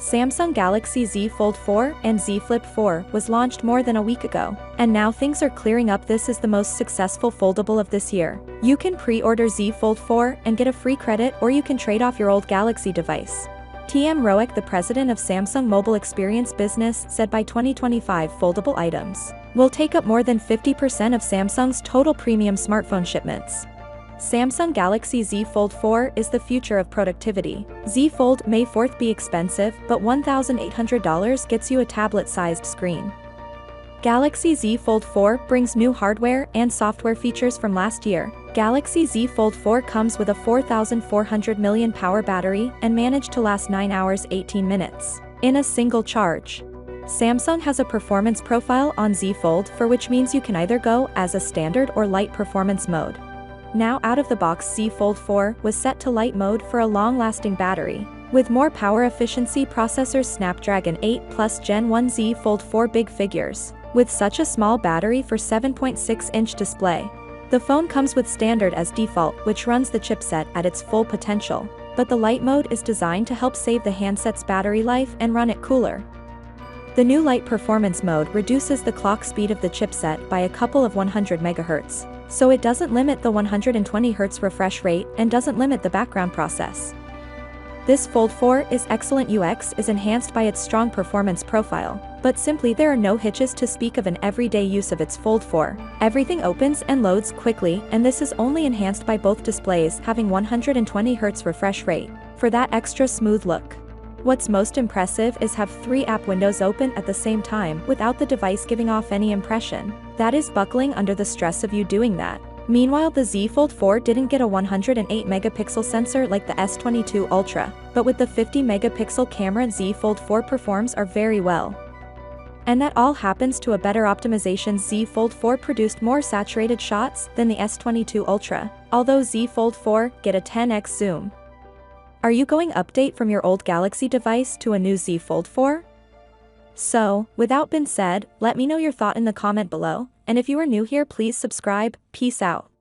Samsung Galaxy Z Fold 4 and Z Flip 4 was launched more than a week ago, and now things are clearing up. This is the most successful foldable of this year. You can pre-order Z Fold 4 and get a free credit, or you can trade off your old Galaxy device. TM Roek, the president of Samsung Mobile Experience Business, said by 2025 foldable items will take up more than 50% of Samsung's total premium smartphone shipments. Samsung Galaxy Z Fold 4 is the future of productivity. Z Fold may 4th be expensive, but $1,800 gets you a tablet-sized screen. Galaxy Z Fold 4 brings new hardware and software features from last year. Galaxy Z Fold 4 comes with a 4,400 mAh battery and managed to last 9 hours 18 minutes in a single charge. Samsung has a performance profile on Z Fold, for which means you can either go as a standard or light performance mode. Now out of the box, Z Fold 4 was set to light mode for a long-lasting battery. With more power efficiency processors, Snapdragon 8 Plus Gen 1 Z Fold 4 big figures, with such a small battery for 7.6-inch display. The phone comes with standard as default, which runs the chipset at its full potential, but the light mode is designed to help save the handset's battery life and run it cooler. The new light performance mode reduces the clock speed of the chipset by a couple of 100 MHz. So it doesn't limit the 120 Hz refresh rate and doesn't limit the background process. This Fold 4's excellent UX is enhanced by its strong performance profile, but simply there are no hitches to speak of in everyday use of its Fold 4. Everything opens and loads quickly, and this is only enhanced by both displays having 120 Hz refresh rate for that extra smooth look. What's most impressive is have 3 app windows open at the same time without the device giving off any impression that is buckling under the stress of you doing that. Meanwhile, the Z Fold 4 didn't get a 108 megapixel sensor like the S22 Ultra, but with the 50 megapixel camera, Z Fold 4 performs very well. And that all happens to a better optimization. Z Fold 4 produced more saturated shots than the S22 Ultra, although Z Fold 4 get a 10x zoom. Are you going update from your old Galaxy device to a new Z Fold 4? So, without being said, let me know your thought in the comment below, and if you are new here, please subscribe. Peace out.